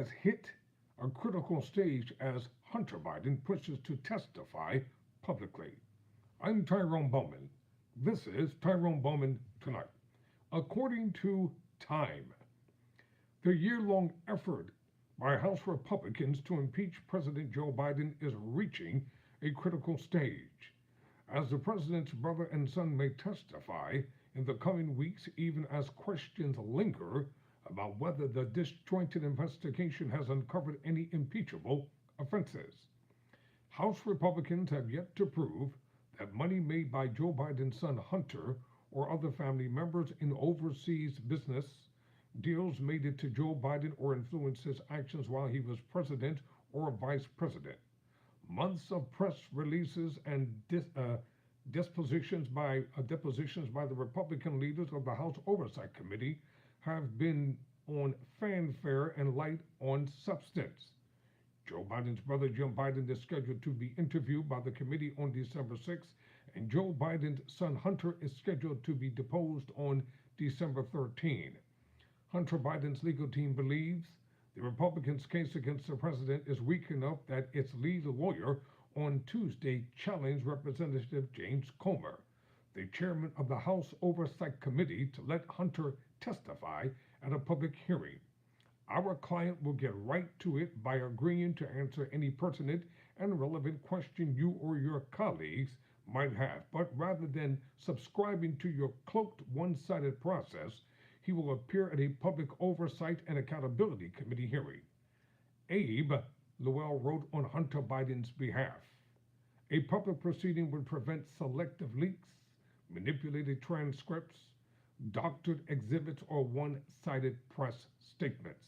has hit a critical stage as Hunter Biden pushes to testify publicly. I'm Tyrone Bowman. This is Tyrone Bowman Tonight. According to Time, the year long effort by House Republicans to impeach President Joe Biden is reaching a critical stage, as the president's brother and son may testify in the coming weeks, even as questions linger about whether the disjointed investigation has uncovered any impeachable offenses. House Republicans have yet to prove that money made by Joe Biden's son Hunter or other family members in overseas business deals made it to Joe Biden or influenced his actions while he was president or vice president. Months of press releases and depositions by the Republican leaders of the House Oversight Committee have been on fanfare and light on substance. Joe Biden's brother Jim Biden is scheduled to be interviewed by the committee on December 6th, and Joe Biden's son Hunter is scheduled to be deposed on December 13th. Hunter Biden's legal team believes the Republicans' case against the president is weak enough that its lead lawyer on Tuesday challenged Representative James Comer, the chairman of the House Oversight Committee, to let Hunter testify at a public hearing. Our client will get right to it by agreeing to answer any pertinent and relevant question you or your colleagues might have. But rather than subscribing to your cloaked one-sided process, he will appear at a public oversight and accountability committee hearing. Abe Llewellyn wrote on Hunter Biden's behalf. A public proceeding would prevent selective leaks, manipulated transcripts, doctored exhibits, or one-sided press statements.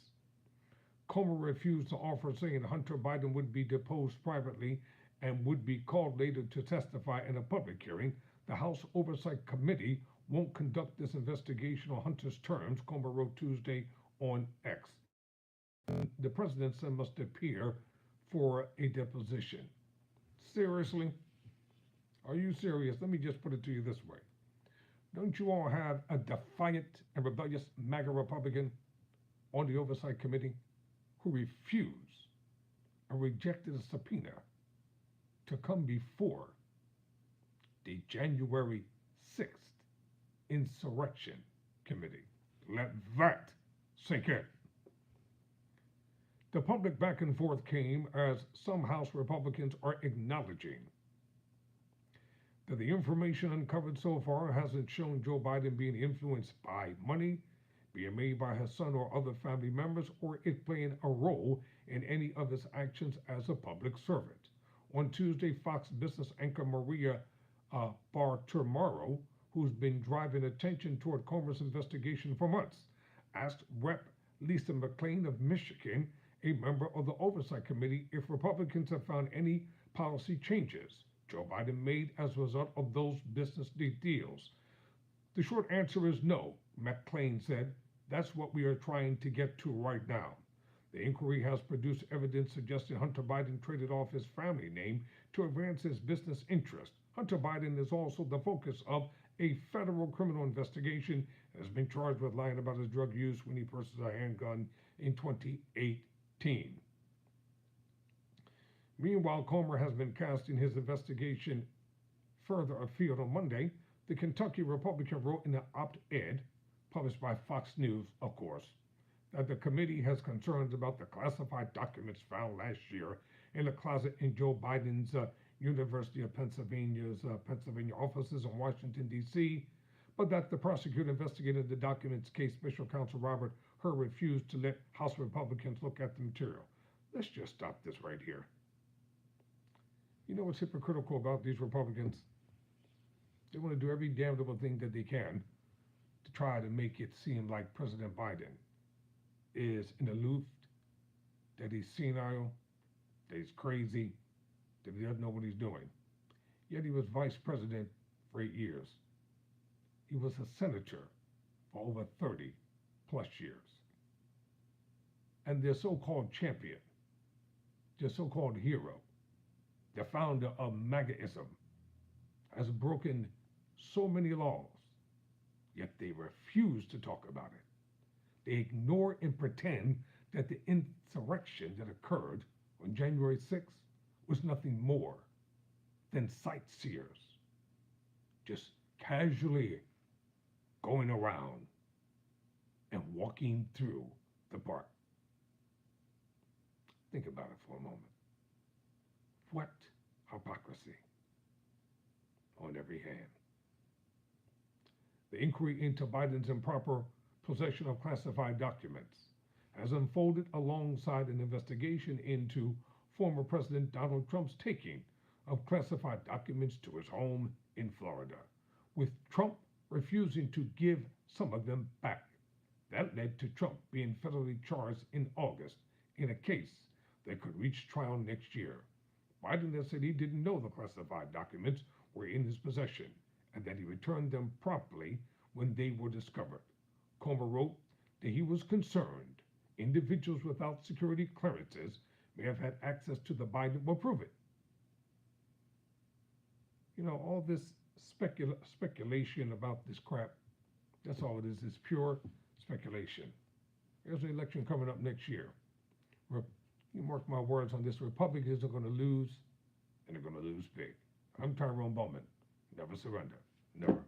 Comer refused to offer, saying Hunter Biden would be deposed privately and would be called later to testify in a public hearing. The House Oversight Committee won't conduct this investigation on Hunter's terms, Comer wrote Tuesday on X. The president's son must appear for a deposition. Seriously? Are you serious? Let me just put it to you this way. Don't you all have a defiant and rebellious MAGA Republican on the Oversight Committee who refused and rejected a subpoena to come before the January 6th Insurrection Committee? Let that sink in. The public back and forth came as some House Republicans are acknowledging that the information uncovered so far hasn't shown Joe Biden being influenced by money being made by his son or other family members, or it playing a role in any of his actions as a public servant. On Tuesday, Fox Business anchor Maria Bartiromo, who's been driving attention toward Comer's investigation for months, asked Rep. Lisa McClain of Michigan, a member of the Oversight Committee, if Republicans have found any policy changes Joe Biden made as a result of those business deals. The short answer is no, McClain said. That's what we are trying to get to right now. The inquiry has produced evidence suggesting Hunter Biden traded off his family name to advance his business interest. Hunter Biden is also the focus of a federal criminal investigation and has been charged with lying about his drug use when he purchased a handgun in 2018. Meanwhile, Comer has been casting his investigation further afield. On Monday, the Kentucky Republican wrote in an op-ed published by Fox News, of course, that the committee has concerns about the classified documents found last year in a closet in Joe Biden's University of Pennsylvania's Pennsylvania offices in Washington, D.C., but that the prosecutor investigated the documents case Special Counsel Robert Hur refused to let House Republicans look at the material. Let's just stop this right here. You know what's hypocritical about these Republicans? They want to do every damnable thing that they can to try to make it seem like President Biden is an aloof, that he's senile, that he's crazy, that he doesn't know what he's doing. Yet he was vice president for 8 years. He was a senator for over 30 plus years. And their so-called champion, their so-called hero, the founder of MAGAism, has broken so many laws, yet they refuse to talk about it. They ignore and pretend that the insurrection that occurred on January 6th was nothing more than sightseers just casually going around and walking through the park. Think about it for a moment. What hypocrisy on every hand. The inquiry into Biden's improper possession of classified documents has unfolded alongside an investigation into former President Donald Trump's taking of classified documents to his home in Florida, with Trump refusing to give some of them back. That led to Trump being federally charged in August in a case that could reach trial next year. Biden has said he didn't know the classified documents were in his possession and that he returned them promptly when they were discovered. Comer wrote that he was concerned individuals without security clearances may have had access to the Biden will prove it. You know, all this speculation about this crap, that's all it is. It's pure speculation. There's an election coming up next year. You mark my words on this, Republicans are going to lose, and they're going to lose big. I'm Tyrone Bowman. Never surrender. Never.